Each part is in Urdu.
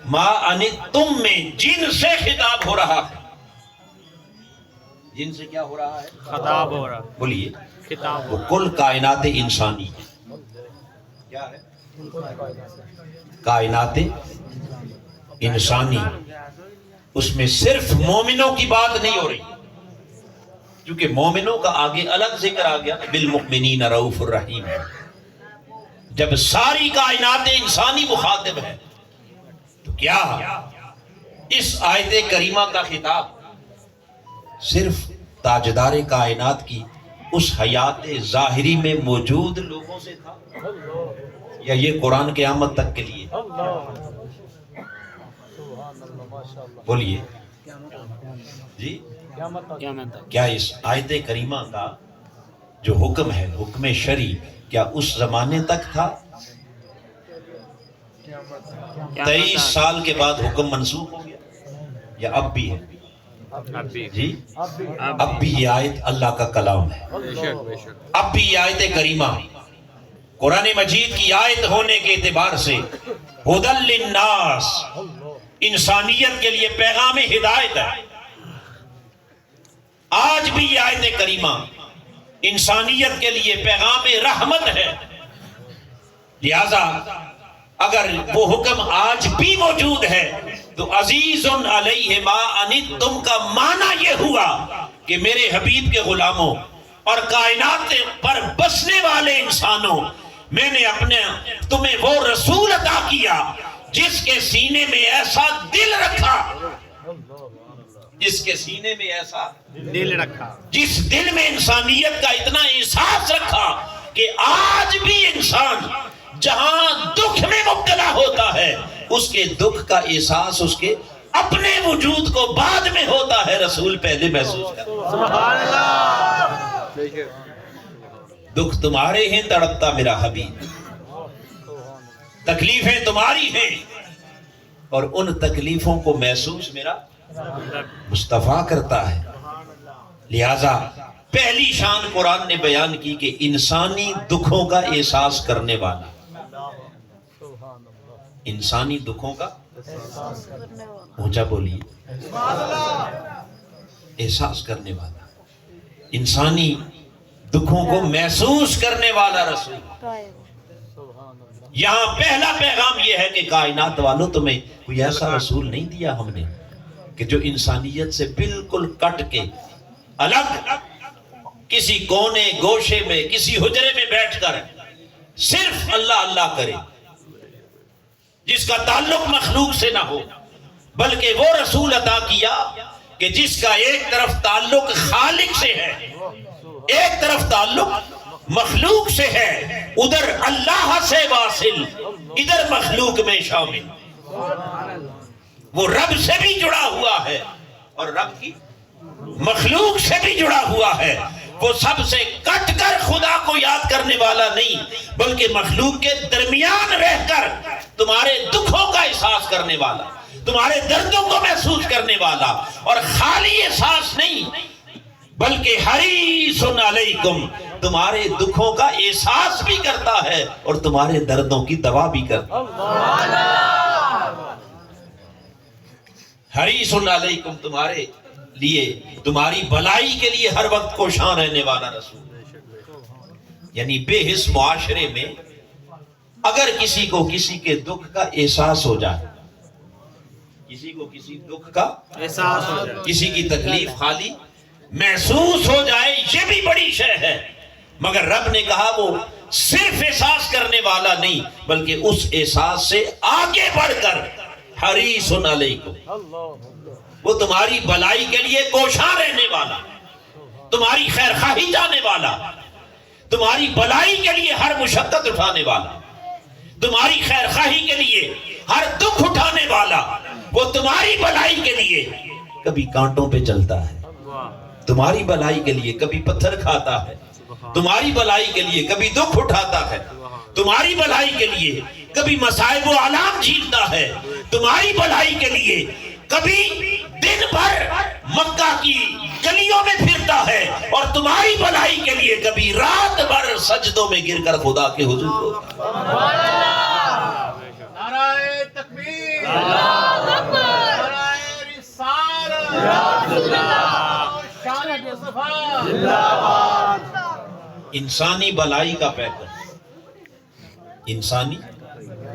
ما انتم میں جن سے خطاب ہو رہا ہے. جن سے کیا ہو رہا ہے؟ خطاب ہو رہا. بولیے. خطاب وہ کل کائنات انسانی ہے. کیا ہے؟ کائنات انسانی. اس میں صرف مومنوں کی بات نہیں ہو رہی، کیونکہ مومنوں کا آگے الگ ذکر آ گیا، بالمؤمنین رؤوف الرحیم. جب ساری کائنات انسانی مخاطب ہے تو کیا اس آیت کریمہ کا خطاب صرف تاجدار کائنات کی اس حیات ظاہری میں موجود لوگوں سے تھا، یا یہ قرآن قیامت تک کے لیے؟ بولیے جی. کیا اس آیت کریمہ کا جو حکم ہے، حکم شرعی، کیا اس زمانے تک تھا؟ 23 سال کے بعد حکم منسوخ ہو گیا یا اب بھی ہے؟ جی اب بھی یہ آیت اللہ کا کلام ہے. اب بھی یہ آیت کریمہ قرآن مجید کی آیت ہونے کے اعتبار سے ہدی للناس، انسانیت کے لیے پیغام ہدایت ہے. آج بھی یہ آیت کریمہ انسانیت کے لیے پیغام رحمت ہے. لہذا اگر وہ حکم آج بھی موجود ہے تو عزیز علیہ ما عنتم کا معنی یہ ہوا کہ میرے حبیب کے غلاموں اور کائنات پر بسنے والے انسانوں، میں نے اپنے تمہیں وہ رسول عطا کیا جس کے سینے میں ایسا دل رکھا، جس کے سینے میں ایسا دل رکھا، جس دل میں انسانیت کا اتنا احساس رکھا کہ آج بھی انسان جہاں دکھ میں مبتلا ہوتا ہے اس کے دکھ کا احساس اس کے اپنے وجود کو بعد میں ہوتا ہے، رسول پہلے محسوس کرتا. سبحان اللہ. دکھ تمہارے ہیں تڑپتا میرا حبیب، تکلیفیں تمہاری ہیں اور ان تکلیفوں کو محسوس میرا مصطفیٰ کرتا ہے. لہذا پہلی شان قرآن نے بیان کی کہ انسانی دکھوں کا احساس کرنے والا، انسانی دکھوں کا اونچا بولیے، احساس کرنے والا، انسانی دکھوں کو محسوس کرنے والا رسول. یہاں پہلا پیغام یہ ہے کہ کائنات والوں تمہیں کوئی ایسا رسول نہیں دیا ہم نے کہ جو انسانیت سے بالکل کٹ کے الگ کسی کونے گوشے میں کسی حجرے میں بیٹھ کر صرف اللہ اللہ کرے، جس کا تعلق مخلوق سے نہ ہو، بلکہ وہ رسول عطا کیا کہ جس کا ایک طرف تعلق خالق سے ہے، ایک طرف تعلق مخلوق سے ہے، ادھر اللہ سے واصل، ادھر مخلوق میں شامل. وہ رب سے بھی جڑا ہوا ہے اور رب کی مخلوق سے بھی جڑا ہوا ہے. وہ سب سے کٹ کر خدا کو یاد کرنے والا نہیں، بلکہ مخلوق کے درمیان رہ کر تمہارے دکھوں کا احساس کرنے والا، تمہارے دردوں کو محسوس کرنے والا، اور خالی احساس نہیں بلکہ حریص علیکم، تمہارے دکھوں کا احساس بھی کرتا ہے اور تمہارے دردوں کی دوا بھی کرتا ہے. حریص علیکم، تمہارے لیے، تمہاری بھلائی کے لیے ہر وقت کوشاں رہنے والا رسول. یعنی بے حس معاشرے میں اگر کسی کو کسی کے دکھ کا احساس ہو جائے، کسی کو کسی دکھ کا احساس ہو جائے، کسی کی تکلیف خالی محسوس ہو جائے، یہ بھی بڑی شے ہے. مگر رب نے کہا وہ صرف احساس کرنے والا نہیں بلکہ اس احساس سے آگے بڑھ کر حریص علیکم، وہ تمہاری بھلائی کے لیے کوشاں رہنے والا، تمہاری خیر خواہی جانے والا، تمہاری بھلائی کے لیے ہر مشقت اٹھانے والا، تمہاری خیر خواہی کے لیے ہر دکھ اٹھانے والا، وہ تمہاری بھلائی کے لیے کبھی کانٹوں پہ چلتا ہے، تمہاری بھلائی کے لیے کبھی پتھر کھاتا ہے، تمہاری بھلائی کے لیے کبھی دکھ اٹھاتا ہے، تمہاری بھلائی کے لیے کبھی مصائب و آلام جھیلتا ہے، تمہاری بھلائی کے لیے کبھی دن بھر مکہ کی گلیوں میں پھرتا ہے، اور تمہاری بھلائی کے لیے کبھی رات بھر سجدوں میں گر کر خدا کے حضور ہوتا ہے. نعرہ تکبیر. انسانی بلائی کا پیکر، انسانی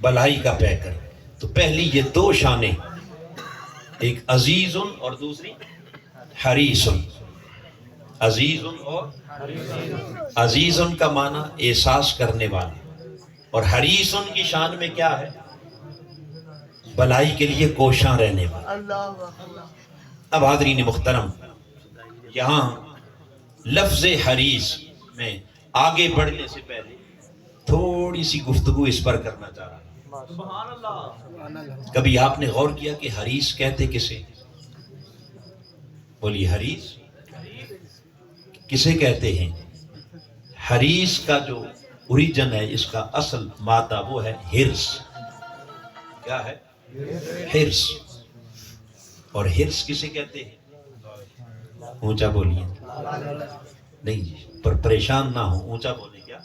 بلائی کا پیکر. تو پہلی یہ دو شانیں، ایک عزیز اور دوسری حریص. عزیز اور عزیز کا معنی احساس کرنے والا، اور حریص کی شان میں کیا ہے؟ بلائی کے لیے کوشاں رہنے والا. اب حاضرین محترم، یہاں لفظ حریص میں آگے بڑھنے سے پہلے تھوڑی سی گفتگو اس پر کرنا چاہ رہا ہوں. کبھی آپ نے غور کیا کہ حریص کہتے کسے؟ بولیے، حریص کسے کہتے ہیں؟ حریص کا جو اوریجن ہے، اس کا اصل مادہ وہ ہے ہرس. کیا ہے؟ ہرس. اور ہرس کسے کہتے ہیں؟ اونچا بولیے. نہیں جی، پر پریشان نہ ہو، اونچا بولے. کیا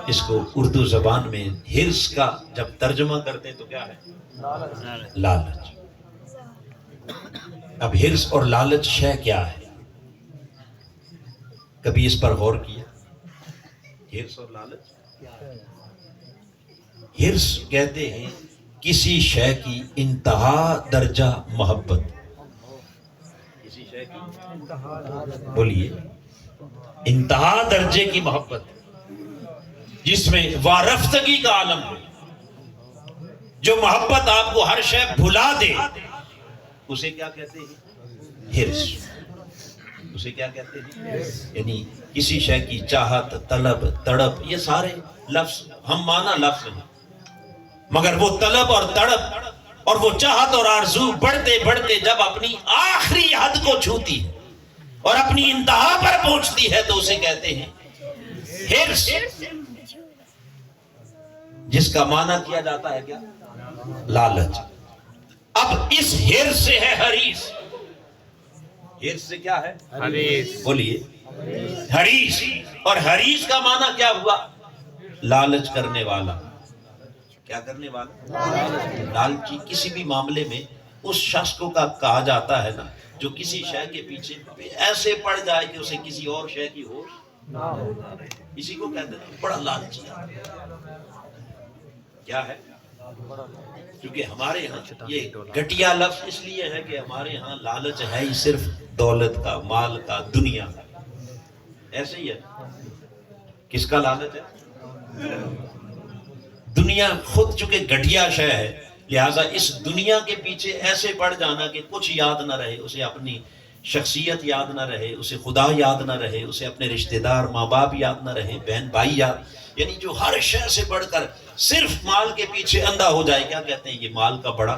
اس کو اردو زبان میں ہرس کا جب ترجمہ کرتے تو کیا ہے؟ لالچ. اب ہرس اور لالچ شے کیا ہے؟ کبھی اس پر غور کیا؟ ہرس اور لالچ، ہرس کہتے ہیں کسی شے کی انتہا درجہ محبت. کسی شے کی، بولیے، انتہا درجے کی محبت، جس میں وارفتگی کا عالم ہو. جو محبت آپ کو ہر شے بھلا دے، اسے کیا کہتے ہیں؟ ہرس. اسے کیا کہتے ہیں؟ یعنی کسی شے کی چاہت، طلب، تڑپ، یہ سارے لفظ ہم مانا لفظ ہیں، مگر وہ طلب اور تڑپ اور وہ چاہت اور آرزو بڑھتے بڑھتے جب اپنی آخری حد کو چھوتی ہے اور اپنی انتہا پر پہنچتی ہے تو اسے کہتے ہیں ہرس، جس کا معنی کیا جاتا ہے کیا؟ لالچ. اب اس ہرس سے ہے حریص. ہرس سے کیا ہے؟ حریص. بولیے، حریص. اور حریص کا معنی کیا ہوا؟ لالچ کرنے والا. کیا کرنے والا؟ لالچی. کسی بھی معاملے میں اس شخص کو کہا جاتا ہے نا جو کسی شے کے پیچھے ایسے پڑ جائے کہ اسے کسی اور شے کی ہوش، اسی کو کہتے ہیں بڑا لالچی. کیا ہے؟ کیونکہ ہمارے ہاں یہ گھٹیا لفظ اس لیے ہے کہ ہمارے ہاں لالچ ہے ہی صرف دولت کا، مال کا، دنیا کا. ایسے ہی ہے. کس کا لالچ ہے؟ دنیا خود چونکہ گھٹیا شے ہے، لہٰذا اس دنیا کے پیچھے ایسے پڑ جانا کہ کچھ یاد نہ رہے، اسے اپنی شخصیت یاد نہ رہے، اسے خدا یاد نہ رہے، اسے اپنے رشتہ دار ماں باپ یاد نہ رہے، بہن بھائی یاد، یعنی جو ہر شے سے بڑھ کر صرف مال کے پیچھے اندھا ہو جائے. کیا کہتے ہیں؟ یہ مال کا بڑا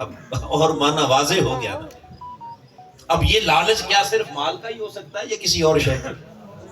اب اور معنی واضح ہو گیا نا. اب یہ لالچ کیا صرف مال کا ہی ہو سکتا ہے یا کسی اور شے کا؟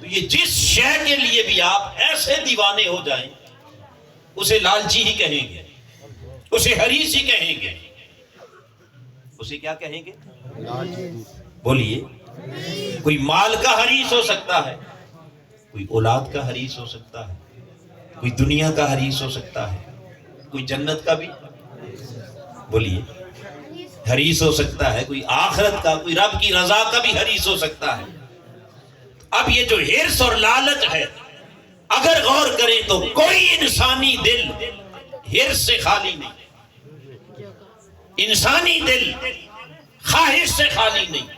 تو یہ جس شے کے لیے بھی آپ ایسے دیوانے ہو جائیں اسے لالچی ہی کہیں گے، اسے حریص ہی کہیں گے. اسے کیا کہیں گے؟ بولیے. کوئی مال کا حریص ہو سکتا ہے، کوئی اولاد کا حریص ہو سکتا ہے، کوئی دنیا کا حریص ہو سکتا ہے، کوئی جنت کا بھی، بولیے، حریص ہو سکتا ہے، کوئی آخرت کا، کوئی رب کی رضا کا بھی حریص ہو سکتا ہے. اب یہ جو ہرس اور لالچ ہے، اگر غور کریں تو کوئی انسانی دل ہرس سے خالی نہیں، انسانی دل خواہش سے خالی نہیں،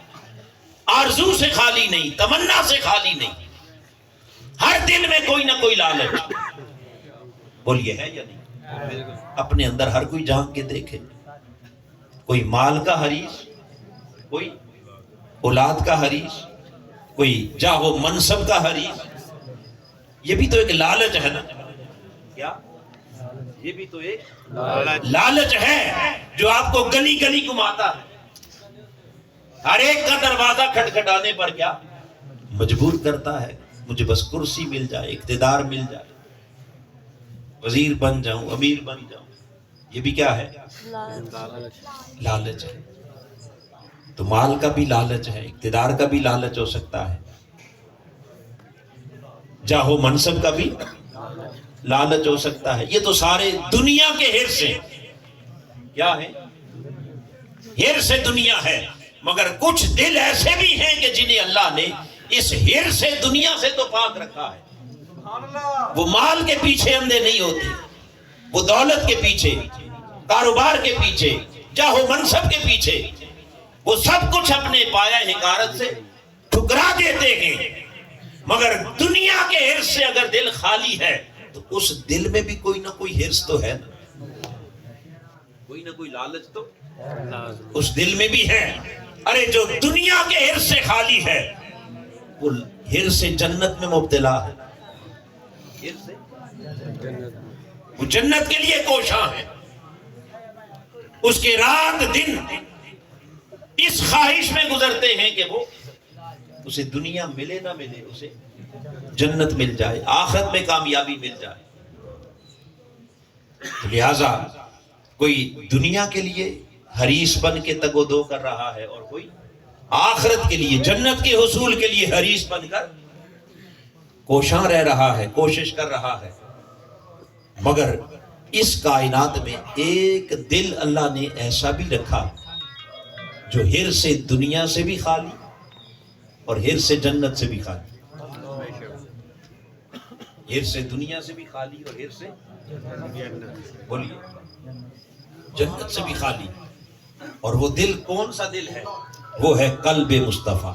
آرزو سے خالی نہیں، تمنا سے خالی نہیں. ہر دل میں کوئی نہ کوئی لالچ. بولیے، ہے یا نہیں؟ اپنے اندر ہر کوئی جھانک کے دیکھے. کوئی مال کا حریص، کوئی اولاد کا حریص، کوئی جاہ و منصب کا حریص. یہ بھی تو ایک لالچ ہے نا. کیا؟ یہ بھی تو ایک لالچ ہے جو آپ کو گلی گلی گھماتا ہے. ہر ایک کا دروازہ کھٹکھٹانے پر کیا مجبور کرتا ہے؟ مجھے بس کرسی مل جائے، اقتدار مل جائے، وزیر بن جاؤں، امیر بن جاؤں. یہ بھی کیا ہے؟ لالچ ہے. تو مال کا بھی لالچ ہے، اقتدار کا بھی لالچ ہو سکتا ہے، جاہ و منصب کا بھی لالچ ہو سکتا ہے. یہ تو سارے دنیا کے ہرس ہیں. کیا ہے؟ ہرس دنیا ہے، مگر کچھ دل ایسے بھی ہیں کہ جنہیں اللہ نے اس ہرس دنیا سے تو پاک رکھا ہے۔ وہ مال کے پیچھے اندھے نہیں ہوتے، وہ دولت کے پیچھے، کاروبار کے پیچھے، جاہ و منصب کے پیچھے، وہ سب کچھ اپنے پایا حقارت سے ٹھکرا دیتے ہیں، مگر دنیا کے ہرس سے اگر دل خالی ہے تو اس دل میں بھی کوئی نہ کوئی ہرس تو ہے نا، کوئی نہ کوئی لالچ تو اس دل میں بھی ہے۔ ارے جو دنیا کے ہرس سے خالی ہے وہ ہرس جنت میں مبتلا ہے، وہ جنت کے لیے کوشاں ہے، اس کے رات دن اس خواہش میں گزرتے ہیں کہ وہ اسے دنیا ملے نہ ملے، اسے جنت مل جائے، آخرت میں کامیابی مل جائے۔ لہذا کوئی دنیا کے لیے حریص بن کے تگ و دو کر رہا ہے، اور کوئی آخرت کے لیے، جنت کے حصول کے لیے حریص بن کر کوشاں رہ رہا ہے، کوشش کر رہا ہے۔ مگر اس کائنات میں ایک دل اللہ نے ایسا بھی رکھا جو ہرس دنیا سے بھی خالی اور ہرس جنت سے بھی خالی، ہرس دنیا سے بھی خالی اور ہرس بولیے جنت سے بھی خالی۔ اور وہ دل کون سا دل ہے؟ وہ ہے قلب مصطفیٰ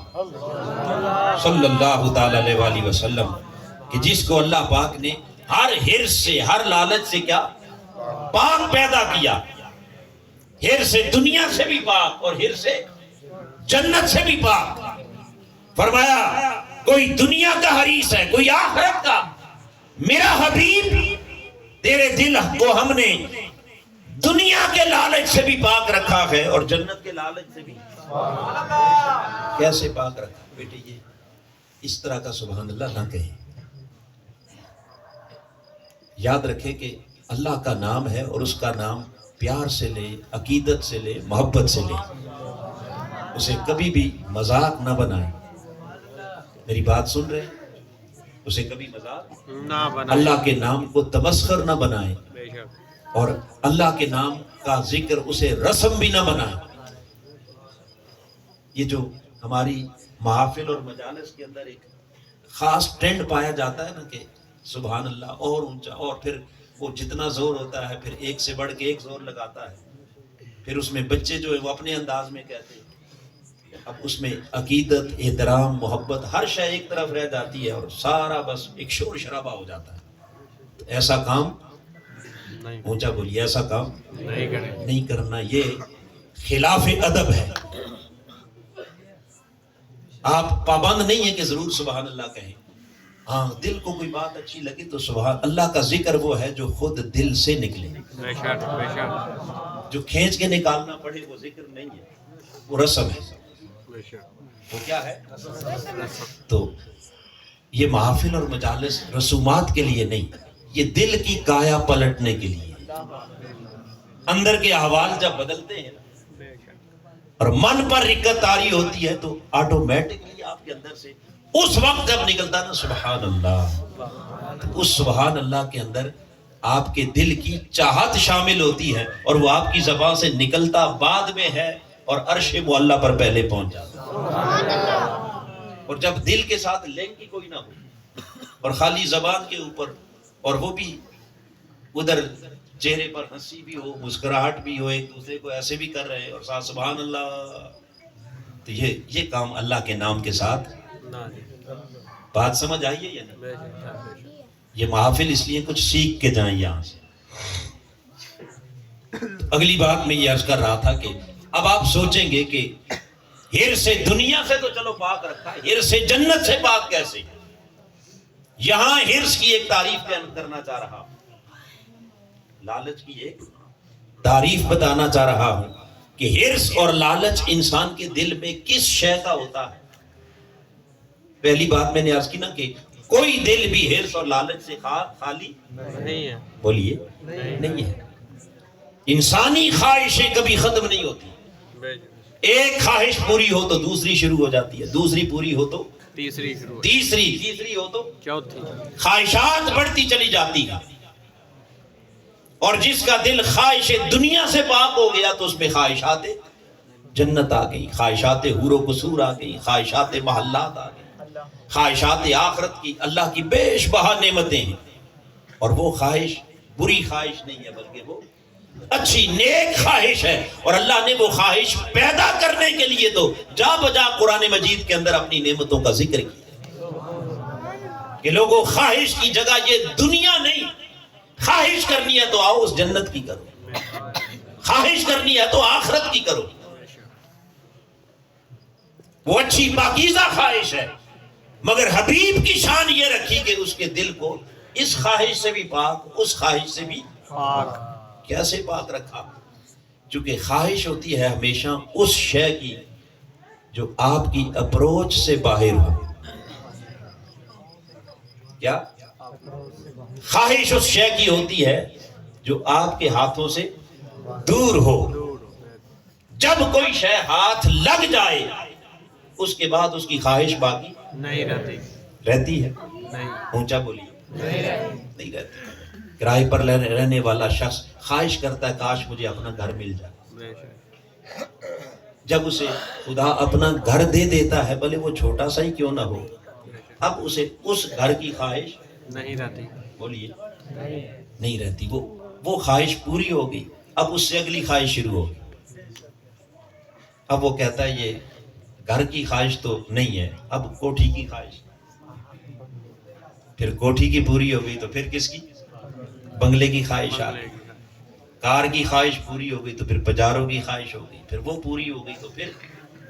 صلی اللہ تعالی علیہ وآلہ وسلم، کہ جس کو اللہ پاک نے ہر ہرس سے، ہر لالچ سے کیا پاک پیدا کیا، ہرس دنیا سے بھی پاک اور ہرس جنت سے بھی پاک۔ فرمایا کوئی دنیا کا حریص ہے، کوئی آخرت کا، میرا حبیب تیرے دل کو ہم نے دنیا کے لالچ سے بھی پاک رکھا ہے اور جنت کے لالچ سے بھی۔ کیسے پاک رکھا بیٹے؟ یہ اس طرح کا سبحان اللہ نہ کہیں، یاد رکھیں کہ اللہ کا نام ہے اور اس کا نام پیار سے لے، عقیدت سے لے، محبت سے لے، اسے کبھی بھی مذاق نہ بنائیں۔ میری بات سن رہے ہیں؟ اسے کبھی مذاق نہ بنائیں، اللہ کے نام کو تمسخر نہ بنائیں، اور اللہ کے نام کا ذکر اسے رسم بھی نہ بنائیں۔ یہ جو ہماری محافل اور مجالس کے اندر ایک خاص ٹرینڈ پایا جاتا ہے نا کہ سبحان اللہ اور اونچا، اور پھر وہ جتنا زور ہوتا ہے پھر ایک سے بڑھ کے ایک زور لگاتا ہے، پھر اس میں بچے جو ہے وہ اپنے انداز میں کہتے ہیں، اب اس میں عقیدت، احترام، محبت ہر شے ایک طرف رہ جاتی ہے اور سارا بس ایک شور شرابہ ہو جاتا ہے۔ تو ایسا کام اونچا بولیے، ایسا کام نہیں کرنا، یہ خلاف ادب ہے۔ آپ پابند نہیں ہیں کہ ضرور سبحان اللہ کہیں، ہاں دل کو کوئی بات اچھی لگی تو سبحان اللہ کا ذکر وہ ہے جو خود دل سے نکلے، جو کھینچ کے نکالنا پڑے وہ ذکر نہیں ہے، وہ رسم ہے۔ وہ کیا ہے؟ تو یہ محافل اور مجالس رسومات کے لیے نہیں، یہ دل کی کایا پلٹنے کے لیے، اندر کے احوال جب بدلتے ہیں اور من پر رکت طاری ہوتی ہے تو آٹومیٹکلی آپ کے اندر سے اس وقت جب نکلتا نا سبحان اللہ، اس سبحان اللہ کے اندر آپ کے دل کی چاہت شامل ہوتی ہے اور وہ آپ کی زبان سے نکلتا بعد میں ہے اور عرش معلیٰ پر پہلے پہنچ جاتا ہے۔ اور جب دل کے ساتھ لنک کی کوئی نہ ہو اور خالی زبان کے اوپر، اور وہ بھی ادھر چہرے پر ہنسی بھی ہو، مسکراہٹ بھی ہو، ایک دوسرے کو ایسے بھی کر رہے اور ساتھ سبحان اللہ، تو یہ کام اللہ کے نام کے ساتھ، بات سمجھ آئیے یا نہیں؟ یہ محافل اس لیے کچھ سیکھ کے جائیں یہاں سے۔ اگلی بات میں یہ عرض کر رہا تھا کہ اب آپ سوچیں گے کہ ہرس دنیا سے تو چلو پاک رکھا ہے، ہرس جنت سے پاک کیسے؟ یہاں ہرس کی ایک تعریف کرنا چاہ رہا ہوں، لالچ کی ایک تعریف بتانا چاہ رہا ہوں کہ ہرس اور لالچ انسان کے دل میں کس شے کا ہوتا ہے۔ پہلی بات میں نے عرض کی نا کہ کوئی دل بھی ہرس اور لالچ سے خالی نہیں ہے، بولیے نہیں ہے۔ انسانی خواہشیں کبھی ختم نہیں ہوتی، ایک خواہش پوری ہو تو دوسری شروع ہو جاتی ہے، دوسری پوری ہو تو تیسری شروع، تیسری ہو تو چوتھی، خواہشات بڑھتی چلی جاتی ہے۔ اور جس کا دل خواہش دنیا سے پاک ہو گیا تو اس میں خواہشات جنت آ گئی، خواہشات حور و قصور آ گئی، خواہشات محلات آ گئی، خواہشات آخرت کی اللہ کی بیش بہا نعمتیں ہیں، اور وہ خواہش بری خواہش نہیں ہے بلکہ وہ اچھی نیک خواہش ہے، اور اللہ نے وہ خواہش پیدا کرنے کے لیے تو جا بجا قرآن مجید کے اندر اپنی نعمتوں کا ذکر کیا کہ لوگوں خواہش کی جگہ یہ دنیا نہیں، خواہش کرنی ہے تو آؤ اس جنت کی کرو، خواہش کرنی ہے تو آخرت کی کرو، وہ اچھی پاکیزہ خواہش ہے، مگر حبیب کی شان یہ رکھی کہ اس کے دل کو اس خواہش سے بھی پاک، اس خواہش سے بھی پاک، کیسے پاک رکھا؟ چونکہ خواہش ہوتی ہے ہمیشہ اس شے کی جو آپ کی اپروچ سے باہر ہو. کیا خواہش اس شے کی ہوتی ہے جو آپ کے ہاتھوں سے دور ہو. جب کوئی شے ہاتھ لگ جائے اس کے بعد اس کی خواہش باقی نہیں رہتی، رہتی ہے. نہیں، اونچا بولیے. نہیں رہتی. کرائے پر رہنے والا شخص خواہش کرتا ہے کاش مجھے اپنا گھر مل جائے. بے شک، جب اسے خدا اپنا گھر دے دیتا ہے بھلے وہ چھوٹا سا ہی کیوں نہ ہو، اب اسے اس گھر کی خواہش نہیں رہتی، بولیے نہیں رہتی. وہ خواہش پوری ہو گئی، اب اس سے اگلی خواہش شروع ہو گئی. اب وہ کہتا ہے یہ گھر کی خواہش تو نہیں ہے، اب کوٹھی کی خواہش. پھر کوٹھی کی پوری ہو گئی تو پھر کس کی؟ بنگلے کی خواہش آ گئی. کار کی خواہش پوری ہو گئی تو پھر پجاروں کی خواہش ہو گئی. پھر وہ پوری ہو گئی تو پھر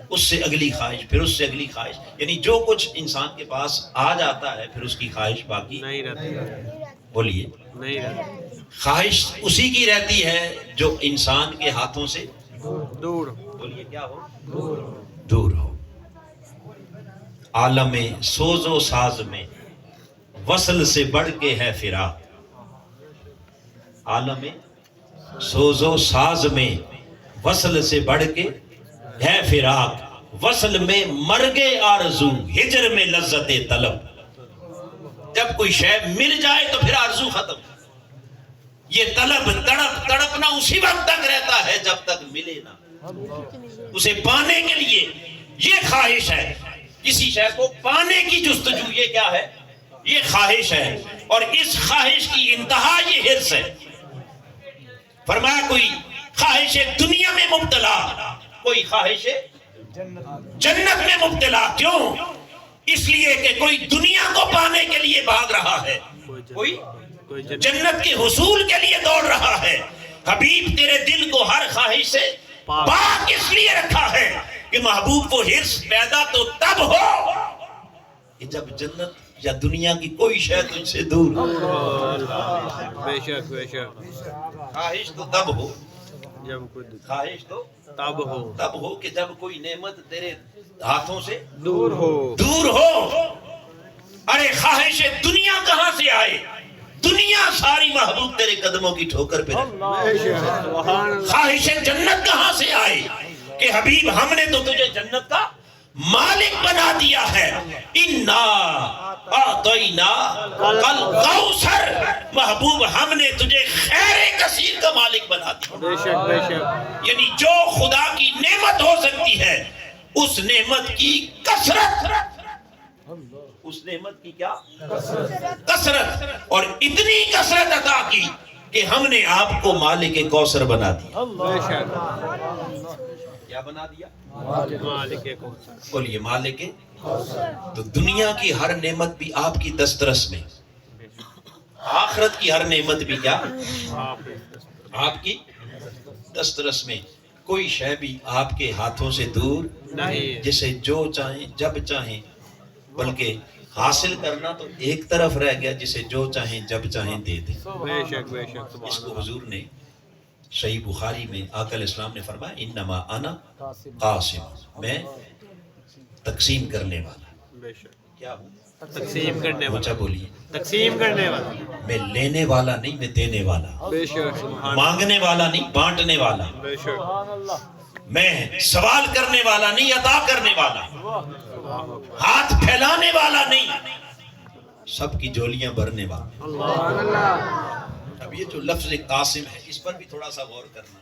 اس سے اگلی خواہش، پھر اس سے اگلی خواہش. یعنی جو کچھ انسان کے پاس آ جاتا ہے پھر اس کی خواہش باقی نہیں رہتی، بولیے نہیں رہتی، خواہش اسی کی رہتی ہے جو انسان کے ہاتھوں سے دور، بولیے کیا ہو؟ دور ہو. عالم سوز و ساز میں وصل سے بڑھ کے ہے فراق. عالم سوز و ساز میں وصل سے بڑھ کے ہے فراق. وصل میں مرگ آرزو، ہجر میں لذت طلب. جب کوئی شے مل جائے تو پھر آرزو ختم. یہ طلب تڑپنا اسی وقت تک رہتا ہے جب تک ملے نہ. اسے پانے کے لیے یہ خواہش ہے، کسی شے کو پانے کی جستجو، یہ کیا ہے؟ یہ خواہش ہے. اور اس خواہش کی انتہا یہ حرص ہے. فرمایا کوئی خواہش دنیا میں مبتلا، کوئی خواہش جنت میں مبتلا. کیوں؟ اس لیے کہ کوئی دنیا کو پانے کے لیے بھاگ رہا ہے، کوئی جنت کے حصول کے لیے دوڑ رہا ہے. حبیب تیرے دل کو ہر خواہش سے پاک اس لیے رکھا ہے کہ محبوب کو حرص پیدا تو تب ہو کہ جب جنت یا دنیا کی کوئی شے تجھ سے دور ہو. بے شک، بے شک، خواہش تو تب ہو، جب کوئی خواہش تو تب ہو کہ جب کوئی نعمت تیرے ہاتھوں سے دور ہو. دور ہو. ارے خواہش دنیا کہاں سے آئے؟ دنیا ساری محبوب تیرے قدموں کی ٹھوکر پہ رہے. بے شک، سبحان اللہ. خواہش جنت کہاں سے آئے کہ حبیب ہم نے تو تجھے جنت کا مالک بنا دیا ہے. انا اعطینا الکوثر، محبوب ہم نے تجھے خیر کثیر کا مالک بنا دیا. بے شک، بے شک، یعنی جو خدا کی نعمت ہو سکتی ہے اس نعمت کی کثرت، اس نعمت کی کیا کثرت، اور اتنی کثرت عطا کی کہ ہم نے آپ کو مالک کوثر بنا دیا. بے شک، کیا بنا دیا؟ مالک کوثر. بولیے مالک. تو دنیا کی ہر نعمت بھی آپ کی دسترس میں، آخرت کی ہر نعمت بھی کیا آپ کی دسترس میں. کوئی شے بھی آپ کے ہاتھوں سے دور نہیں. جسے جسے جو چاہیں جب چاہیں، بلکہ حاصل کرنا تو ایک طرف رہ گیا، جسے جو چاہیں جب چاہیں دے دیں. بے شک، بے شک، اس سبحان کو اللہ. حضور نے صحیح بخاری میں آقا علیہ السلام نے فرمایا انما انا قاسم، میں تقسیم کرنے والا. بے شک، کیا ہوں؟ تقسیم کرنے اونچا والا، بولیے. تقسیم کرنے والا. میں لینے والا نہیں، میں دینے والا. بے شک، سبحان اللہ. مانگنے والا نہیں، بانٹنے والا. بے شک، میں سوال کرنے والا نہیں، عطا کرنے والا. ہاتھ پھیلانے والا نہیں، سب کی جولیاں بھرنے والا. اللہ. اب یہ جو لفظ قاسم ہے اس پر بھی تھوڑا سا غور کرنا.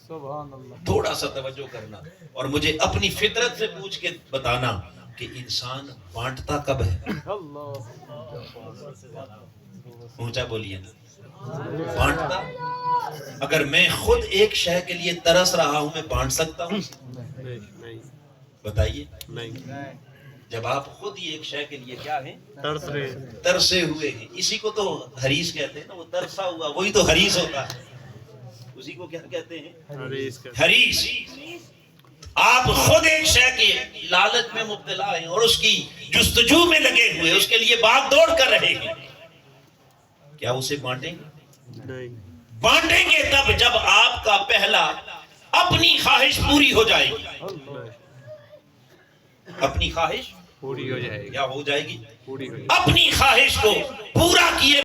سبحان اللہ. تھوڑا سا توجہ کرنا اور مجھے اپنی فطرت سے پوچھ کے بتانا کہ انسان بانٹتا کب ہے؟ اللہ. اونچا بولیے نا. بانٹتا. اگر میں خود ایک شے کے لیے ترس رہا ہوں میں بانٹ سکتا ہوں؟ نہیں بتائیے. نہیں. جب آپ خود ہی ایک شے کے لیے کیا ہیں؟ ترس رہے. ترسے ہوئے ہیں. اسی کو تو حریص کہتے ہیں نا. وہ ترسا ہوا وہی تو حریص ہوتا ہے. اسی کو کیا کہتے ہیں؟ حریص. آپ خود ایک شے کے لالچ میں مبتلا ہیں اور اس کی جستجو میں لگے ہوئے اس کے لیے بھاگ دوڑ کر رہے ہیں. کیا اسے بانٹیں گے؟ نہیں. بانٹیں گے تب جب آپ کا پہلا اپنی خواہش پوری ہو جائے گی. اپنی خواہش پوری ہو جائے گی. کیا ہو جائے گی؟ پوری ہو جائے گی. اپنی خواہش کو پورا کیے